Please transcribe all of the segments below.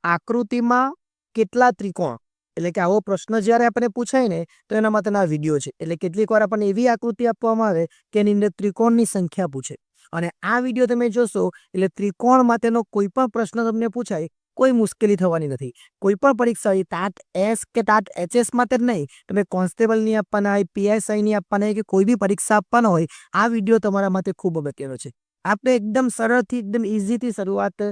આકૃતિમાં કેટલા ત્રિકોણ, એટલે કે આવો પ્રશ્ન જ્યારે આપણને પૂછાય ને તો એના માટેના વિડીયો છે. એટલે કેટલીક વાર આપણને એવી આકૃતિ આપવામાં આવે કે એની અંદર ત્રિકોણની સંખ્યા પૂછે, અને આ વિડીયો તમે જોશો એટલે ત્રિકોણ માટેનો કોઈ પણ પ્રશ્ન તમને પૂછાય કોઈ મુશ્કેલી થવાની નથી. કોઈ પણ પરીક્ષા હોય, ટાટ એસ કે ટાટ એચએસ માટે જ નહીં, તમે કોન્સ્ટેબલની આપવાના હોય, પીએસઆઈની આપવાના હોય કે કોઈ બી પરીક્ષા આપવાના હોય, આ વિડીયો તમારા માટે ખૂબ અગત્યનો છે. આપણે એકદમ સરળથી એકદમ ઇઝીથી શરૂઆત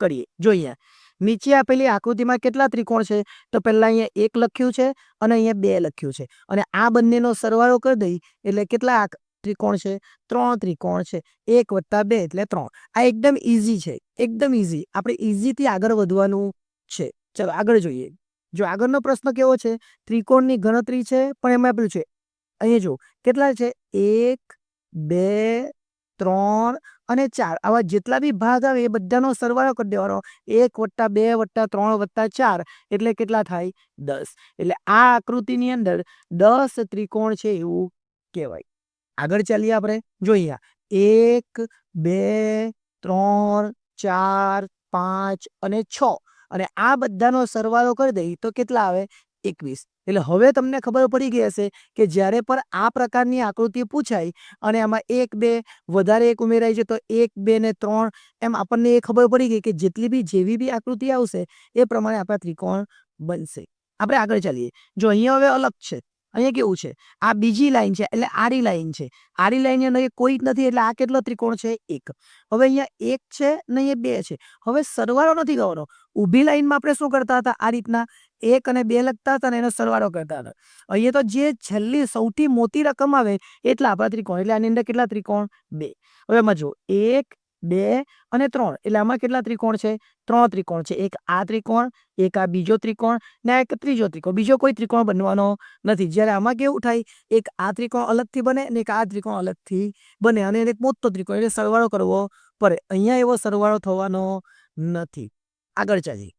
કરીએ. જોઈએ નીચે આપેલી આકૃતિમાં કેટલા ત્રિકોણ છે? તો પહેલા અહીંયા 1 લખ્યું છે અને અહીંયા 2 લખ્યું છે, અને આ બંનેનો સરવાળો કરી દઈ એટલે કેટલા ત્રિકોણ છે? 3 ત્રિકોણ છે. 1 + 2 એટલે 3. આ એકદમ ઇઝી છે, એકદમ ઇઝી. આપણે ઇઝીથી આગળ વધવાનું છે. ચલો આગળ જોઈએ. જો આગળનો પ્રશ્ન કેવો છે? ત્રિકોણની ગણતરી છે, પણ એમાં આપ્યું છે અહીંયા જો કેટલા છે? 1 2 3 અને 4. આવા જેટલા બી ભાગ આવે એ બધાનો સરવાળો કરી દેવાનો. 1 + 2 + 3 + 4 એટલે કેટલા થાય? 10. એટલે આ આકૃતિની અંદર 10 ત્રિકોણ છે એવું કહેવાય. આગળ ચાલીએ આપણે. જોઈએ 1 2 3 4 5 અને 6, અને આ બધાનો સરવાળો કરી દઈએ તો કેટલા આવે? 21. એટલે હવે તમને ખબર પડી ગઈ હશે કે જ્યારે પણ આ પ્રકારની આકૃતિ પૂછાય અને આમાં 1 2 વધારે 1 ઉમેરાય છે તો 1 2 ને 3 એમ આપણને એ ખબર પડી ગઈ કે જેવી બી આકૃતિ આવશે એ પ્રમાણે આપણા ત્રિકોણ બનશે. આપણે આગળ ચાલીએ. જો અહીંયા હવે અલગ છે. અહીંયા કેવું છે? આ બીજી લાઈન છે એટલે આડી લાઈન છે. આડી લાઈનની અંદર કોઈ જ નથી એટલે આ કેટલો ત્રિકોણ છે? 1. હવે અહીંયા 1 છે ને અહીંયા 2 છે. હવે સરવાળો નથી કરવાનો. ઊભી લાઈનમાં આપણે શું કરતા હતા? આ રીતના 1 અને 2 લખતા હતા અને એનો સરવાળો કરતા હતા. અહીંયા તો જે છેલ્લી સૌથી મોટી રકમ આવે એટલા આપણા ત્રિકોણ. એટલે આની અંદર કેટલા ત્રિકોણ? 2. હવે એમાં જો 1 2 અને 3 એટલે આમાં કેટલા ત્રિકોણ છે? 3 ત્રિકોણ છે. એક આ ત્રિકોણ, એક આ બીજો ત્રિકોણ ને એક ત્રીજો ત્રિકોણ. બીજો કોઈ ત્રિકોણ બનવાનો નથી. જ્યારે આમાં કેવું થાય? એક આ ત્રિકોણ અલગથી બને અને એક આ ત્રિકોણ અલગથી બને, અને એક મોટો ત્રિકોણ એટલે સરવાળો કરવો પડે. અહીંયા એવો સરવાળો થવાનો નથી. આગળ ચાલીએ.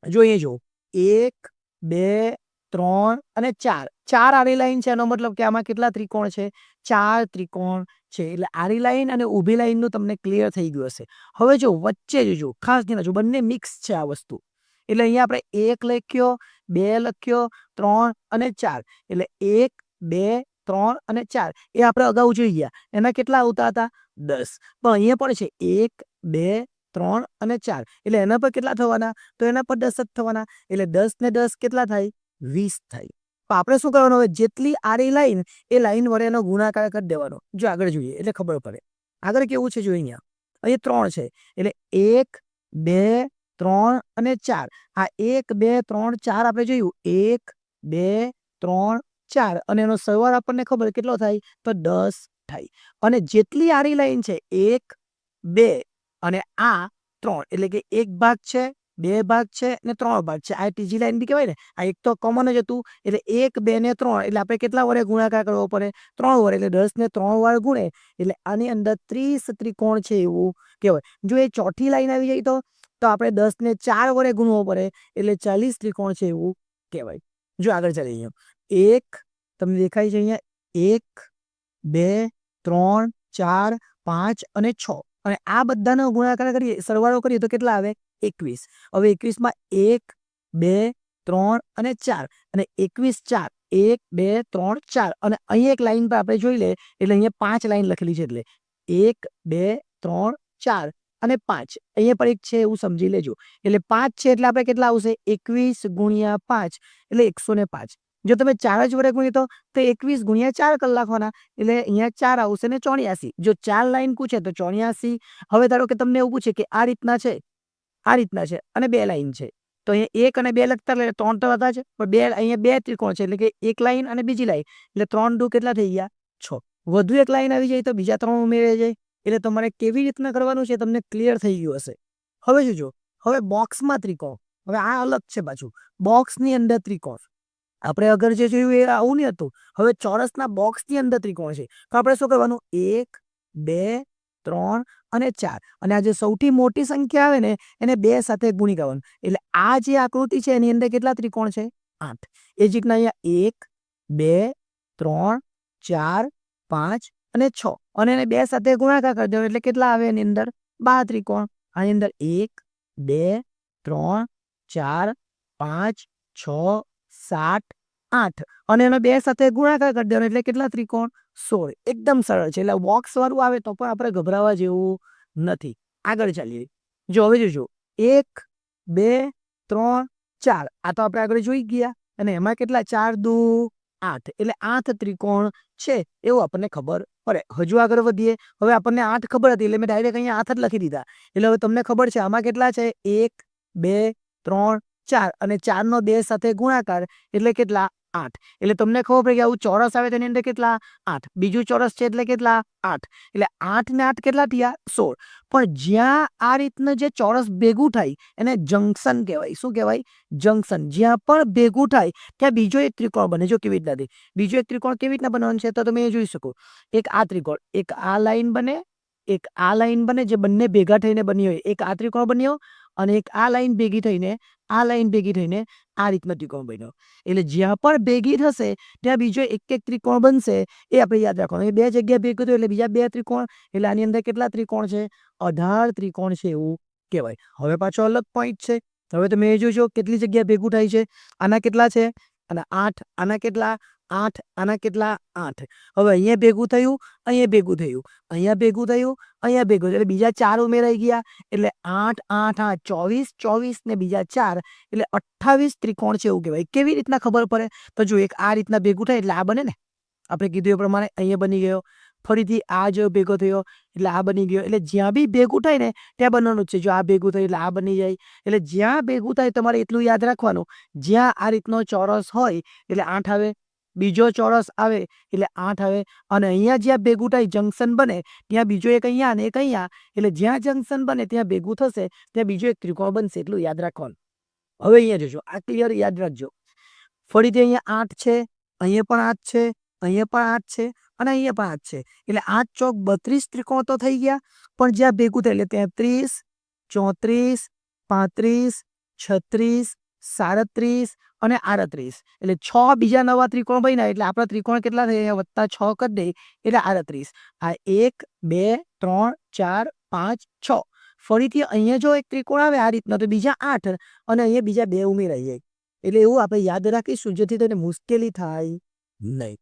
જોઈએ જો 1 2 3 અને 4. 4 આડી લાઈન છે, એનો મતલબ કે આમાં કેટલા ત્રિકોણ છે? 4 ત્રિકોણ છે. એટલે આડી લાઈન અને ઊભી લાઈનનું તમને ક્લિયર થઈ ગયું હશે. હવે જો વચ્ચે જોજો, ખાસ ધ્યાન રાખજો, બંને મિક્સ છે આ વસ્તુ. એટલે અહીંયા આપણે 1 લખ્યો, 2 લખ્યો, 3 અને 4. એટલે 1 2 3 અને 4 એ આપણે અગાઉ જોઈ ગયા. એના કેટલા આવતા હતા? 10. પણ અહીંયા પણ છે 1 2 3 અને 4. એટલે એના પર કેટલા થવાના? તો એના પર 10 જ થવાના. એટલે 10 ને 10 કેટલા થાય? 20 થાય. તો આપણે શું કરવાનું? હવે જેટલી આડી લાઈન એ લાઈન વડે એનો ગુણાકાર કરી દેવાનો. જો આગળ જોઈએ એટલે ખબર પડે. આગળ કેવું છે? જો અહીંયા 3 છે એટલે 1 2 3 અને 4. આ 1 2 3 4 આપણે જોયું 1 2 3 4, અને એનો સરવાળો આપણને ખબર કેટલો થાય? તો 10 થાય. અને જેટલી આડી લાઈન છે 1 2 અને આ 3 એટલે કે 1 ભાગ છે, 2 ભાગ છે ને 3 ભાગ છે. આ ત્રીજી લાઈન બી કહેવાય ને. આ એક તો કોમન જ હતું. એટલે 1 2 ને 3 એટલે આપણે કેટલા વડે ગુણાકાર કરવો પડે? 3 વડે. એટલે 10 ને 3 વાર ગુણે એટલે આની અંદર 30 ત્રિકોણ છે એવું કહેવાય. જો એ ચોથી લાઈન આવી જાય તો આપણે 10 ને 4 વડે ગુણવો પડે એટલે 40 ત્રિકોણ છે એવું કહેવાય. જો આગળ ચાલીએ. અહીંયા 1 તમને દેખાય છે અહીંયા 1 2 3 4 5 અને 6, અને આ બધાનો ગુણાકાર કરીએ, સરવાળો કરીએ તો કેટલા આવે? 21. હવે 21 માં 1 2 3 અને 4, અને 21 4 1 2 3 4, અને અહીંયા એક લાઈન પર આપણે જોઈ લે એટલે અહીંયા 5 લાઈન લખેલી છે. એટલે 1 2 3 4 અને 5 અહીંયા પર એક છે એવું સમજી લેજો. એટલે 5 છે એટલે આપણે કેટલા આવશે? 21 × 5 એટલે 105. જો તમે 4 જ વડે ગુણીએ તો 21 × 4 કરી નાખવાના એટલે અહીંયા 4 આવશે ને 84. જો 4 લાઈન પૂછે તો 84. હવે ધારો કે તમને એવું પૂછે કે આ રીતના છે, આ રીતના છે અને 2 લાઈન છે, તો અહીંયા 1 અને 2 લખતા એટલે 3 તો હતા જ, પણ 2 અહીંયા 2 ત્રિકોણ છે એટલે કે એક લાઈન અને બીજી લાઈન એટલે 3 દુ કેટલા થઈ ગયા? 6. વધુ એક લાઈન આવી જાય તો બીજા 3 ઉમેરાઈ જાય. એટલે તમારે કેવી રીતના કરવાનું છે તમને ક્લિયર થઈ ગયું હશે. હવે જોજો, હવે બોક્સમાં ત્રિકોણ. હવે આ અલગ છે પાછું. બોક્સની અંદર ત્રિકોણ આપણે અગર જે જોયું એ આવું નહીં હતું. હવે ચોરસના બોક્સની અંદર ત્રિકોણ છે તો આપણે શું કરવાનું? 1 2 3 અને 4, અને આ જે સૌથી મોટી સંખ્યા આવે ને એને 2 સાથે ગુણી કરવાનું. એટલે આ જે આકૃતિ છે એની અંદર કેટલા ત્રિકોણ છે? 8. એ જ રીતના અહીંયા 1 2 3 4 5 અને 6, અને એને 2 સાથે ગુણાકાર કરી દેવાનો એટલે કેટલા આવે એની અંદર? 12 ત્રિકોણ. આની અંદર 1 2 3 4 5 6 7 8 અને એનો 2 સાથે ગુણાકાર કરી દેવાનો એટલે કેટલા ત્રિકોણ? 16. એકદમ સરળ છે. એટલે બોક્સ વાળું આવે તો પણ આપણે ગભરાવા જેવું નથી. આગળ ચાલીએ. જો હવે જોજો 1 2 3 4 આ તો આપણે આગળ જોઈ ગયા અને એમાં કેટલા 4 દુ 8 એટલે 8 ત્રિકોણ છે એવું આપણને ખબર પડે. હજુ આગળ વધીએ. હવે આપણને 8 ખબર હતી એટલે મેં ડાયરેક્ટ અહીંયા 8 જ લખી દીધા. એટલે હવે તમને ખબર છે આમાં કેટલા છે 1 2 3 4 અને 4 નો 2 સાથે ગુણાકાર એટલે કેટલા 8. એટલે તમને ખબર પડે કે આવું ચોરસ આવે તેની અંદર કેટલા 8. બીજું ચોરસ છે એટલે કેટલા 8. એટલે 8 ને 8 કેટલા થયા 16. પણ જ્યાં આ રીતનું જે ચોરસ ભેગું થાય એને જંકશન કહેવાય. શું કહેવાય? જંકશન. જ્યાં પણ ભેગું થાય ત્યાં બીજો એક ત્રિકોણ બને. જો કેવી રીતના બીજો એક ત્રિકોણ કેવી રીતના બનવાનું છે તો તમે એ જોઈ શકો. એક આ ત્રિકોણ, એક આ લાઈન બને, એક આ લાઈન બને જે બંને ભેગા થઈને બની હોય. એક આ ત્રિકોણ બન્યો અને એક આ લાઈન ભેગી થઈને આ લાઈન ભેગી થઈને આ રીતનો ત્રિકોણ બન્યો. એટલે જ્યાં પણ ભેગી થશે ત્યાં બીજો એક એક ત્રિકોણ બનશે એ આપણે યાદ રાખવાનું. એ બે જગ્યાએ ભેગું થયું એટલે બીજા 2 ત્રિકોણ એટલે આની અંદર કેટલા ત્રિકોણ છે? 18 ત્રિકોણ છે એવું કહેવાય. હવે પાછો અલગ પોઈન્ટ છે. હવે તમે એ જોજો કેટલી જગ્યાએ ભેગું થાય છે. આના કેટલા છે? અને 8. આના કેટલા? 8. આના કેટલા? 8. હવે અહીંયા ભેગું થયું, અહીંયા ભેગું થયું, અહીંયા ભેગું થયું, અહીંયા ભેગું થયું એટલે બીજા 4 ઉમેરાઈ ગયા એટલે 8 8 8 24 24 ને બીજા 4 એટલે 28 ત્રિકોણ છે એવું કહેવાય. કેવી રીતના ખબર પડે? તો જો એક આ રીતના ભેગું થાય એટલે આ બને ને. આપણે કીધું એ પ્રમાણે અહીંયા બની ગયો. ફરીથી આ જો ભેગો થયો એટલે આ બની ગયો. એટલે જ્યાં બી ભેગું થાય ને ત્યાં બનવાનું જ છે. જો આ ભેગું થયું એટલે આ બની જાય. એટલે જ્યાં ભેગું થાય તમારે એટલું યાદ રાખવાનું. જ્યાં આ રીતનો ચોરસ હોય એટલે 8 આવે. બીજો ચોરસ આવે એટલે 8 આવે અને અહીંયા જ્યાં ભેગું થાય જંકશન બને ત્યાં બીજો એક અહીંયા અને એક અહીંયા. એટલે જ્યાં જંકશન બને ત્યાં ભેગું થશે ત્યાં બીજો એક ત્રિકોણ બનશે. એટલું યાદ રાખવાનું. હવે અહીંયા જોજો. આ ક્લિયર યાદ રાખજો. ફરીથી અહીંયા 8 છે, અહીંયા પણ 8 છે, અહીંયા પણ 8 છે અને અહીંયા પણ 8 છે. એટલે 8 ચોક 32 ત્રિકોણ તો થઈ ગયા. પણ જ્યાં ભેગું થાય એટલે 33 34 35 36 37 અને 38 એટલે 6 બીજા નવા ત્રિકોણ બન્યા. એટલે આપણા ત્રિકોણ કેટલા થઈ ગયા? વત્તા 6 કરી દે એટલે 38. આ 1 2 3 4 5 6. ફરીથી અહીંયા જો એક ત્રિકોણ આવે આ રીતના તો બીજા 8 અને અહીંયા બીજા 2 ઉમેરાઈ જાય. એટલે એવું આપણે યાદ રાખીશું જેથી તને મુશ્કેલી થાય નહીં.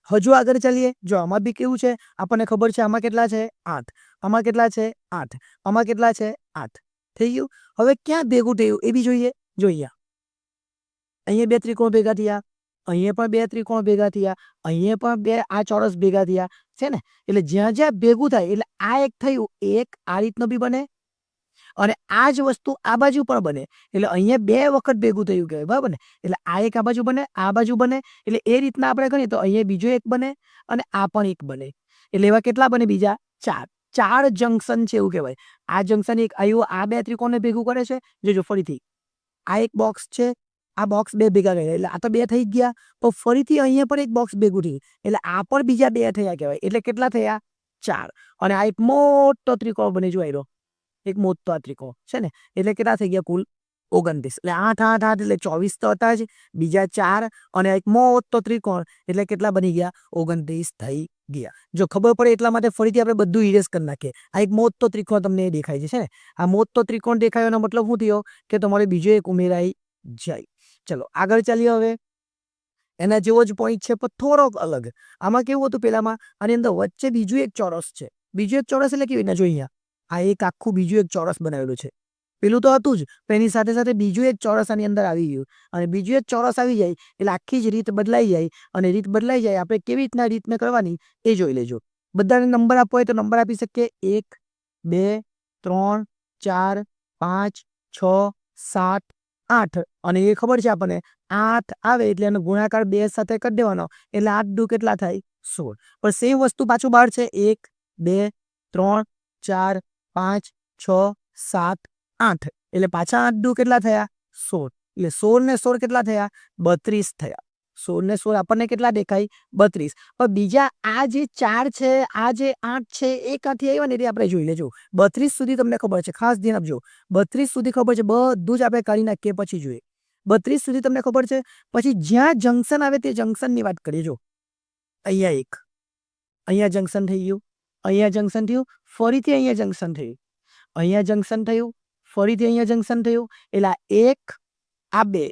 હજુ આગળ ચાલીએ. જો આમાં બી કેવું છે આપણને ખબર છે. આમાં કેટલા છે? 8. આમાં કેટલા છે? 8. આમાં કેટલા છે? 8. થઈ ગયું. હવે ક્યાં ભેગું થયું એ બી જોઈએ. જોઈએ અહીંયા 2 ત્રિકોણ ભેગા થયા, અહીંયા પણ 2 ત્રિકોણ ભેગા થયા, અહીંયા પણ 2 આ ચોરસ ભેગા થયા છે ને. એટલે જ્યાં જ્યાં ભેગું થાય એટલે આ એક થયું, એક આ રીતનો બી બને અને આ જ વસ્તુ આ બાજુ પણ બને. એટલે અહીંયા 2 વખત ભેગું થયું કહેવાય. બરાબર ને. એટલે આ એક આ બાજુ બને, આ બાજુ બને. એટલે એ રીતના આપણે ગણીએ તો અહીંયા બીજો એક બને અને આ પણ એક બને. એટલે એવા કેટલા બને? બીજા 4. 4 જંકશન છે એવું કહેવાય. આ જંકશન એક આવ્યું, આ 2 ત્રિકોણને ભેગું કરે છે. જોજો ફરીથી આ એક બોક્સ છે, આ બોક્સ 2 ભેગા કર્યા એટલે આ તો 2 થઈ ગયા. પણ ફરીથી અહીંયા પણ એક બોક્સ ભેગું થયું એટલે આ પણ બીજા 2 થયા કહેવાય. એટલે કેટલા થયા? 4. અને આ એક મોટો ત્રિકોણ બને. જો આવ્યો એક મોટો આ ત્રિકોણ છે ને. એટલે કેટલા થઈ ગયા કુલ? 29. એટલે 8 8 8 એટલે 24 તો હતા જ. બીજા 4 અને એક મોટો ત્રિકોણ એટલે કેટલા બની ગયા? 29 થઈ ગયા. જો ખબર પડે એટલા માટે ફરીથી આપણે બધું ઇરેઝ કરી નાખીએ. આ એક મોટો ત્રિકોણ તમને દેખાય છે ને. આ મોટો ત્રિકોણ દેખાયો એનો મતલબ શું થયો? કે તમારે બીજો એક ઉમેરાઈ જાય. ચલો આગળ ચાલીએ. હવે એના જેવો જ પોઈન્ટ છે પણ થોડોક અલગ. આમાં કેવું હતું? પેલામાં આની અંદર વચ્ચે બીજું એક ચોરસ છે. બીજું એક ચોરસ એટલે કેવી રીતના? જો અહીંયા આ એક આખું બીજું એક ચોરસ બનાવેલું છે. પેલું તો હતું જ પણ એની સાથે સાથે બીજું એક ચોરસ આની અંદર આવી ગયું અને બીજું એક ચોરસ આવી જાય એટલે આખી જ રીત બદલાઈ જાય. અને રીત બદલાઈ જાય આપણે કેવી રીતના રીતને કરવાની એ જોઈ લેજો. બધાને નંબર આપવો હોય તો નંબર આપી શકીએ. 1 2 3 4 5 6 7 8 અને એ ખબર છે આપણને 8 આવે એટલે એનો ગુણાકાર 2 સાથે કરી દેવાનો એટલે 8 દુ કેટલા થાય? 16. પણ સેમ વસ્તુ પાછું બહાર છે. 1 2 3 4 5 6 7 8 એટલે પાછા 8 દુ કેટલા થયા? 16. એટલે 16 ને 16 કેટલા થયા? 32 થયા. 16 ને 16 આપણને કેટલા દેખાય? 32. પણ બીજા આ જે 4 છે, આ જે 8 છે એ ક્યાંથી આવ્યા ને એટલે આપણે જોઈ લેજો. 32 સુધી તમને ખબર છે, ખાસ ધ્યાન આપજો. 32 સુધી ખબર છે, બધું જ આપણે કાઢી નાખીએ પછી જોઈએ. 32 સુધી તમને ખબર છે. પછી જ્યાં જંકશન આવે તે જંકશનની વાત કરીએ. જો અહીંયા એક, અહીંયા જંકશન થઈ ગયું, અહીંયા જંકશન થયું, ફરીથી અહીંયા જંકશન થયું, અહીંયા જંકશન થયું, ફરીથી અહીંયા જંકશન થયું. એટલે 1 आ 2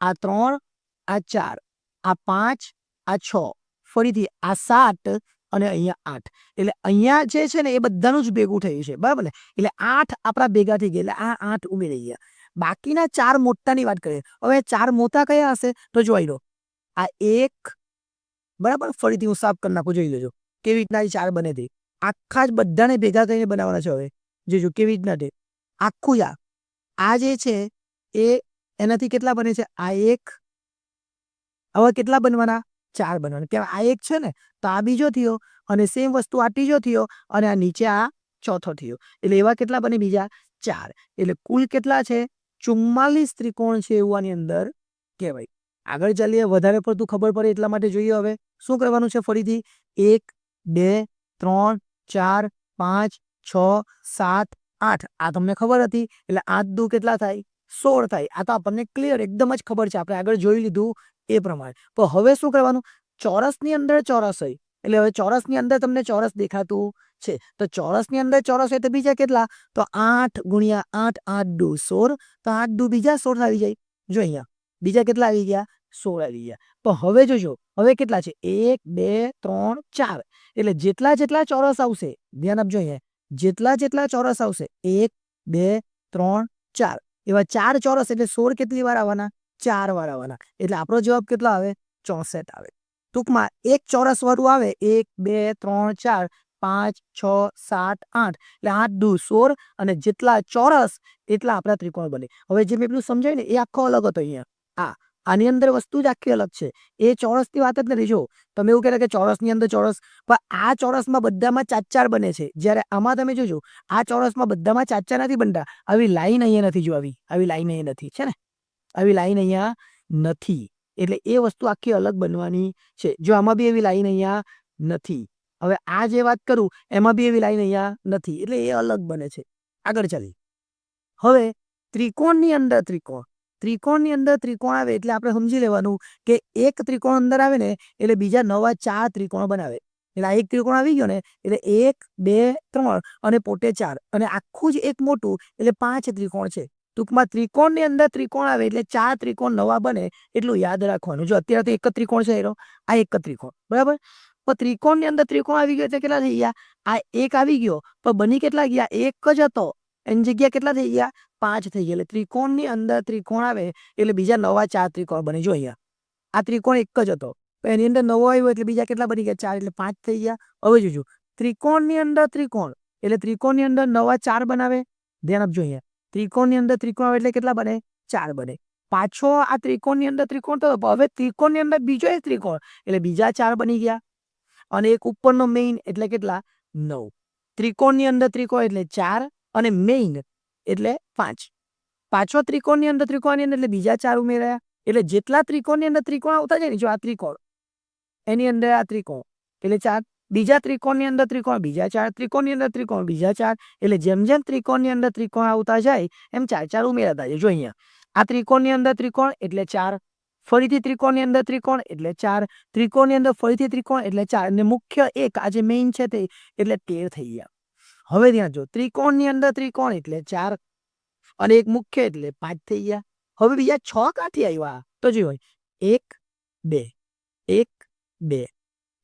आ 3 आ 4 आ 5 आ 6 ફરીથી આ 7 અને અહીંયા 8 એટલે અહીંયા જે છે ને એ બધાનું જ ભેગું થયું છે બરાબર ને એટલે 8 આપણા ભેગા થઈ ગયા એટલે આ 8 ઉમેરાઈ ગયા બાકીના 4 મોટાની વાત કરીએ હવે 4 મોટા કયા હશે તો જોઈ લો આ 1 બરાબર ફરીથી હું સાફ કરી નાખું જોઈ લેજો કેવી રીતના 4 બને તે આખા જ બધાને ભેગા કરીને બનાવવાના છે હવે જોજો કેવી રીતના તે આખું આ જે છે એ એનાથી કેટલા બને છે આ 1 હવે કેટલા બનવાના 4 બનવાના કેમ આ 1 છે ને તો આ બીજો થયો અને સેમ વસ્તુ આ ત્રીજો થયો અને આ નીચે આ ચોથો થયો એટલે એવા કેટલા બને બીજા 4 એટલે કુલ કેટલા છે 44 ત્રિકોણ છે એવું આની અંદર કહેવાય આગળ ચાલીએ વધારે પડતું ખબર પડે એટલા માટે જોઈએ હવે શું કરવાનું છે ફરીથી 1 2 3 4 5 6 7 8 આ તમને ખબર હતી એટલે 8 દુ કેટલા થાય 16 થાય આ તો આપણને ક્લિયર એકદમ જ ખબર છે આપણે આગળ જોઈ લીધું એ પ્રમાણે પણ હવે શું કરવાનું ચોરસની અંદર ચોરસ હોય એટલે હવે ચોરસની અંદર તમને ચોરસ દેખાતું છે તો ચોરસની અંદર ચોરસ હોય તો બીજા કેટલા તો 8 ગુણ્યા 8 8 દુ 16 તો 8 દુ બીજા 16 આવી જાય જો અહીંયા બીજા કેટલા આવી ગયા 16 આવી ગયા પણ હવે જોજો હવે કેટલા છે 1 2 3 4 એટલે જેટલા જેટલા ચોરસ આવશે ધ્યાન આપજો અહીંયા જેટલા જેટલા ચોરસ આવશે 1 2 3 4 એવા 4 ચોરસ એટલે 16 કેટલી વાર આવવાના 4 વાર આવવાના એટલે આપણો જવાબ કેટલો આવે 64 આવે ટૂંકમાં એક ચોરસ વાળું આવે 1 2 3 4 5 6 7 8 એટલે 8 દુ 16 અને જેટલા ચોરસ એટલા આપણા ત્રિકોણ બને હવે જે મેં પેલું સમજાય ને એ આખો અલગ હતો અહીંયા આની અંદર વસ્તુ જ આખી અલગ છે એ ચોરસની વાત જ નથી જો તમે એવું કહેતા કે ચોરસની અંદર ચોરસ પણ આ ચોરસમાં બધામાં 4 બને છે જ્યારે આમાં તમે જોજો આ ચોરસમાં બધામાં 4 નથી બનતા આવી લાઈન અહીંયા નથી જો આવી લાઈન અહીંયા નથી છે ને આવી લાઈન અહીંયા નથી એટલે એ વસ્તુ આખી અલગ બનવાની છે જો આમાં બી એવી લાઈન અહીંયા નથી હવે આ જે વાત કરું એમાં બી એવી લાઈન અહીંયા નથી એટલે એ અલગ બને છે આગળ ચાલી હવે ત્રિકોણની અંદર ત્રિકોણની અંદર ત્રિકોણ આવે એટલે આપણે સમજી લેવાનું કે એક ત્રિકોણ અંદર આવે ને એટલે બીજા નવા 4 ત્રિકોણ બનાવે એટલે આ એક ત્રિકોણ આવી ગયો ને એટલે 1 2 3 અને પોતે 4 અને આખું જ એક મોટું એટલે 5 ત્રિકોણ છે ટૂંકમાં ત્રિકોણની અંદર ત્રિકોણ આવે એટલે 4 ત્રિકોણ નવા બને એટલું યાદ રાખવાનું જો અત્યારે તો એક જ ત્રિકોણ છે એનો આ એક જ ત્રિકોણ બરાબર પણ ત્રિકોણની અંદર ત્રિકોણ આવી ગયો એટલે કેટલા થઈ ગયા આ એક આવી ગયો પણ બની કેટલા ગયા એક જ હતો એની જગ્યા કેટલા થઈ ગયા 5 થઈ ગયા એટલે ત્રિકોણની અંદર ત્રિકોણ આવે એટલે બીજા નવા 4 ત્રિકોણ બને જો અહીંયા આ ત્રિકોણ એક જ હતો એની અંદર નવો આવ્યો એટલે બીજા કેટલા બની ગયા 4 એટલે 5 થઈ ગયા હવે જોજો ત્રિકોણની અંદર ત્રિકોણ એટલે ત્રિકોણની અંદર નવા 4 બનાવે ધ્યાન આપજો અહીંયા ત્રિકોણની અંદર ત્રિકોણ આવે એટલે કેટલા બને 4 બને પાછો આ ત્રિકોણની અંદર ત્રિકોણ તો હવે ત્રિકોણની અંદર બીજો એક ત્રિકોણ એટલે બીજા 4 બની ગયા અને એક ઉપરનો મેઇન એટલે કેટલા 9 ત્રિકોણની અંદર ત્રિકોણ એટલે 4 અને મેઇન એટલે 5 પાછો ત્રિકોણની અંદર ત્રિકોણની અંદર એટલે બીજા 4 ઉમેરાયા એટલે જેટલા ત્રિકોણની અંદર ત્રિકોણ આવતા જાય ને જો આ ત્રિકોણ એની અંદર આ ત્રિકોણ એટલે 4 બીજા ત્રિકોણની અંદર ત્રિકોણ બીજા 4 ત્રિકોણની અંદર ત્રિકોણ બીજા 4 એટલે જેમ જેમ ત્રિકોણની અંદર ત્રિકોણ આવતા જાય એમ 4 ઉમેરાતા જાય જો અહીંયા આ ત્રિકોણની અંદર ત્રિકોણ એટલે 4 ફરીથી ત્રિકોણની અંદર ત્રિકોણ એટલે 4 ત્રિકોણની અંદર ફરીથી ત્રિકોણ એટલે 4 અને મુખ્ય એક આ જે મેઇન છે તે એટલે 13 થઈ ગયા હવે ત્યાં જો ત્રિકોણની અંદર ત્રિકોણ એટલે 4 અને એક મુખ્ય એટલે 5 થઈ ગયા હવે બીજા 6 કાંથી આવ્યા તો જો 1 2 1 2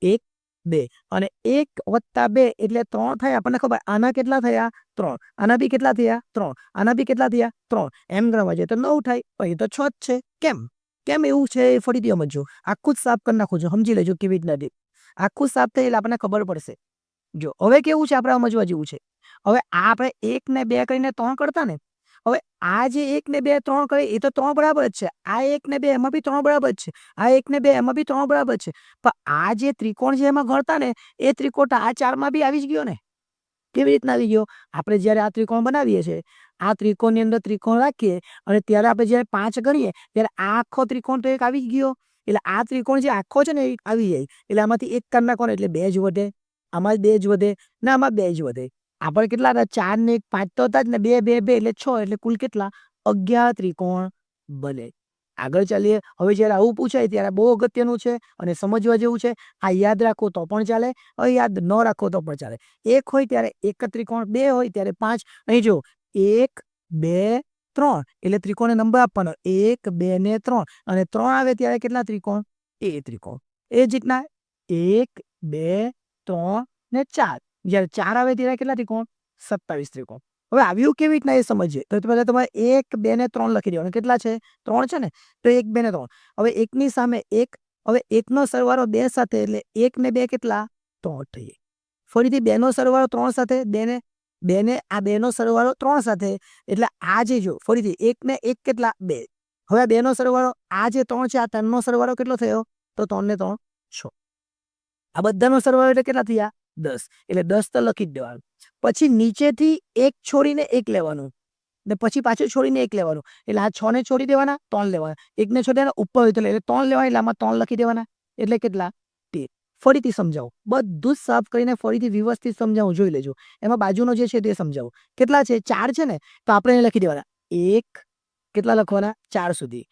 1 2 અને 1 + 2 એટલે 3 થાય આપણને ખબર આના કેટલા થયા 3 આના બી કેટલા થયા 3 આના બી કેટલા થયા 3 એમ ગણવા જાય તો 9 થાય પછી તો 6 જ છે કેમ એવું છે એ ફરીથી સમજો આખું જ સાફ કરી નાખો છો સમજી લેજો કેવી રીતના આખું સાફ થાય એટલે આપણને ખબર પડશે જો હવે કેવું છે આપણે સમજવા જેવું છે હવે આ આપણે 1 ને 2 કરીને 3 કરતા ને હવે આ જે 1 ને 2 3 કરે એ તો 3 બરાબર જ છે આ 1 ને 2 એમાં બી 3 બરાબર જ છે આ 1 ને 2 એમાં બી 3 બરાબર છે પણ આ જે ત્રિકોણ છે એમાં ગણતા ને એ ત્રિકોણ આ 4 માં બી આવી જ ગયો ને કેવી રીતના આવી ગયો આપણે જ્યારે આ ત્રિકોણ બનાવીએ છીએ આ ત્રિકોણની અંદર ત્રિકોણ રાખીએ અને ત્યારે આપણે જ્યારે 5 ગણીએ ત્યારે આ આખો ત્રિકોણ તો એક આવી જ ગયો એટલે આ ત્રિકોણ જે આખો છે ને એ આવી જાય એટલે આમાંથી એક કરી નાખો એટલે 2 જ વધે આમાં 2 જ વધે ને આમાં 2 જ વધે આપણે કેટલા હતા 4 ને 1 5 તો હતા જ ને 2 2 2 એટલે 6 એટલે કુલ કેટલા 11 ત્રિકોણ બને આગળ ચાલીએ હવે જ્યારે આવું પૂછાય ત્યારે બહુ અગત્યનું છે અને સમજવા જેવું છે આ યાદ રાખો તો પણ ચાલે હવે યાદ ન રાખો તો પણ ચાલે 1 હોય ત્યારે એક ત્રિકોણ 2 હોય ત્યારે 5 અહીં જો 1 2 3 એટલે ત્રિકોણને નંબર આપવાનો 1 2 ને 3 અને 3 આવે ત્યારે કેટલા ત્રિકોણ? એ ત્રિકોણ. એ જ રીતના 1 2 3 ને 4 જ્યારે 4 આવે ત્યારે કેટલા ત્રિકોણ? 27 ત્રિકોણ. હવે આવ્યું કેવી રીતના એ સમજીએ. તો પહેલા તમારે 1 2 ને 3 લખી દેવાનું. કેટલા છે? 3 છે ને, તો 1 2 ને 3. હવે 1 ની સામે 1, હવે 1 નો સરવાળો 2 સાથે એટલે 1 ને 2 કેટલા? 3 થઈ. ફરીથી 2 નો સરવાળો 3 સાથે 2 ને આ 2 નો સરવાળો 3 સાથે એટલે આ જે જો ફરીથી 1 ને 1 કેટલા? 2. હવે આ 2 નો સરવાળો આ જે 3 છે આ 3 નો સરવાળો કેટલો થયો? તો 3 ને 3 6. આ બધાનો સરવાળો એટલે કેટલા થયા? 10. એટલે 10 તો લખી જ દેવાનું. પછી નીચેથી 1 છોડીને 1 લેવાનું ને પછી પાછું છોડીને 1 લેવાનું. એટલે આ 6 ને છોડી દેવાના, 3 લેવાના. 1 ને છોડી દેવાના, ઉપર હોય એટલે 3 લેવાના, એટલે આમાં 3 લખી દેવાના. એટલે કેટલા? 13. ફરીથી સમજાવું, બધું જ સાફ કરીને ફરીથી વ્યવસ્થિત સમજાવું, જોઈ લેજો. એમાં બાજુનો જે છે તે સમજાવું. કેટલા છે? 4 છે ને, તો આપણે એને લખી દેવાના 1, કેટલા લખવાના? 4 સુધી.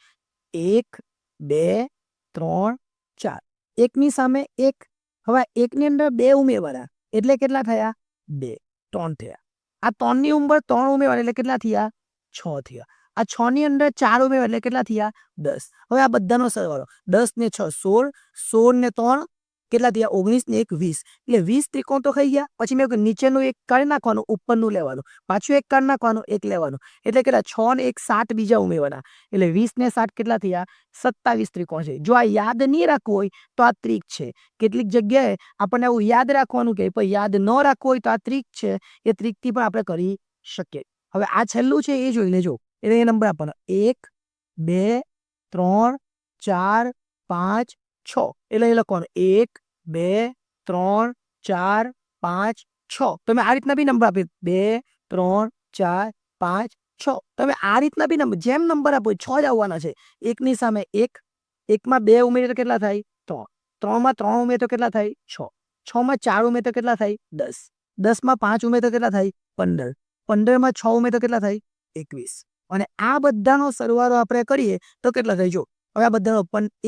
1 2 3 4. 1 ની સામે 1. હવે 1 ની અંદર 2 ઉમેરવાના એટલે કેટલા થયા? 2. 3 થયા. આ 3 ની ઉપર 3 ઉમેરવાના એટલે કેટલા થયા? 6 થયા. આ 6 ની અંદર 4 ઉમેરવા એટલે કેટલા થયા? 10. હવે આ બધાનો સરવાળો 10 ને 6 16, 16 ને 3 કેટલા થયા? 19 ને 1 20. એટલે 20 ત્રિકોણ તો થઈ ગયા. પછી મેં નીચેનું એક કાઢી નાખવાનું, ઉપરનું લેવાનું, પાછું એક કાઢી નાખવાનું, એક લેવાનું. એટલે કેટલા? 6 ને 1 7 બીજા ઉમેરવાના. એટલે 20 ને 7 કેટલા થયા? 27 ત્રિકોણ છે. જો આ યાદ નહીં રાખવું હોય તો આ ટ્રીક છે. કેટલીક જગ્યાએ આપણને આવું યાદ રાખવાનું કે પણ યાદ ન રાખવું હોય તો આ ટ્રીક છે. એ ટ્રીકથી પણ આપણે કરી શકીએ. હવે આ છેલ્લું છે એ જોઈ લેજો. એટલે એ નંબર આપવાનો 1 2 3 4 5 6. એટલે એ લખવાનું 1 2 3 4 5 6. તમે આ રીતના બી નંબર આપી 2 3 4 5 6. તમે આ રીતના બી નંબર જેમ નંબર આપો 6 જ આવવાના છે. 1 ની સામે 1, 1 માં 2 ઉમેરીએ તો કેટલા થાય? 3. 3 માં 3 ઉમેરીએ તો કેટલા થાય? 6. 6 માં 4 ઉમેરીએ તો કેટલા થાય? 10. 10 માં 5 ઉમેરીએ તો કેટલા થાય? 15. 15 માં 6 ઉમેરીએ તો કેટલા થાય? 21. અને આ બધાનો સરવાળો આપણે કરીએ તો કેટલા થાય? જો હવે આ બધાનો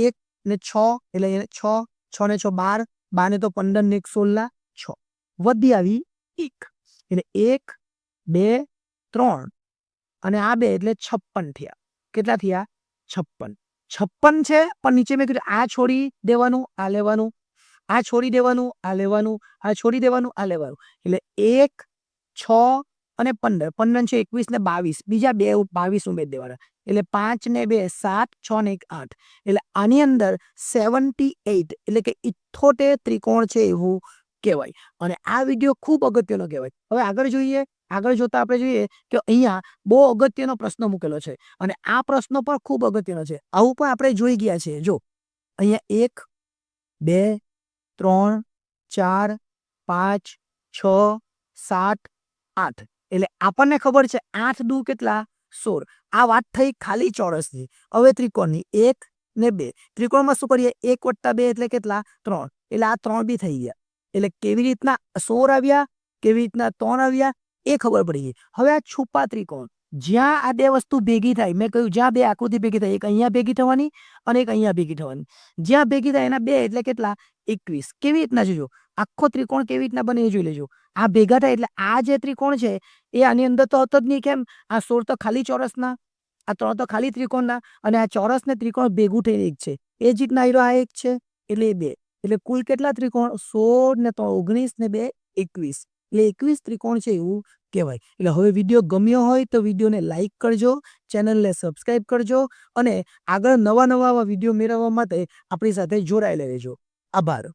1 ને 6 એટલે 6, 6 ને 6 12, 12 ને તો 15 ને 1 16, 6 વધી આવી 1. એટલે 1 2 3 અને આ 2 એટલે 56 થયા. કેટલા થયા? 56. 56 છે પણ નીચે મેં કીધું આ છોડી દેવાનું, આ લેવાનું, આ છોડી દેવાનું, આ લેવાનું, આ છોડી દેવાનું, આ લેવાનું. એટલે 1 6 અને 15, 15 છે 21 ને 22, બીજા 2 22 ઉમેરી દેવાના. એટલે 5 ને 2 7, 6 ને 1 8. એટલે આની અંદર 78 એટલે કે 78 ત્રિકોણ છે એવું કહેવાય. અને આ વિડીયો ખૂબ અગત્યનો કહેવાય. હવે આગળ જોઈએ. આગળ જોતા આપણે જોઈએ કે અહીંયા બહુ અગત્યનો પ્રશ્ન મૂકેલો છે અને આ પ્રશ્નો પણ ખૂબ અગત્યનો છે. આવું પણ આપણે જોઈ ગયા છે. જો અહીંયા 1 2 3 4 5 6 7 8. એટલે આપણને ખબર છે 8 દુ કેટલા? 16. આ વાત થઈ ખાલી ચોરસની. હવે ત્રિકોણની 1 ને 2. ત્રિકોણમાં શું કરીએ? 1 + 2 એટલે કેટલા? 3. એટલે આ 3 બી થઈ ગયા. એટલે કેવી રીતના 16 આવ્યા, કેવી રીતના 3 આવ્યા એ ખબર પડી ગઈ. હવે આ છુપા ત્રિકોણ, જ્યાં આ 2 વસ્તુ ભેગી થાય, મેં કહ્યું જ્યાં 2 આકૃતિ ભેગી થાય, એક અહીંયા ભેગી થવાની અને એક અહીંયા ભેગી થવાની. જ્યાં ભેગી થાય એના 2 એટલે કેટલા? 21. કેવી રીતના જોજો, આખો ત્રિકોણ કેવી રીતના બને એ જોઈ લેજો. આ ભેગા થાય એટલે આ જે ત્રિકોણ છે એ આની અંદર તો હતો જ નહીં. કેમ? આ 16 તો ખાલી ચોરસના, આ 3 તો ખાલી ત્રિકોણના અને આ ચોરસ ને ત્રિકોણ ભેગું થઈને એક છે. એ જ રીતના આ એક છે એટલે એ 2. એટલે કુલ કેટલા ત્રિકોણ? 16 ને 3 19 ને 2 21. એટલે 21 ત્રિકોણ છે એવું કહેવાય. એટલે હવે વિડીયો ગમ્યો હોય તો વિડીયોને લાઈક કરજો, ચેનલને સબસ્ક્રાઈબ કરજો અને આગળ નવા નવા વિડીયો મેળવવા માટે આપણી સાથે જોડાયેલા રહેજો. આભાર.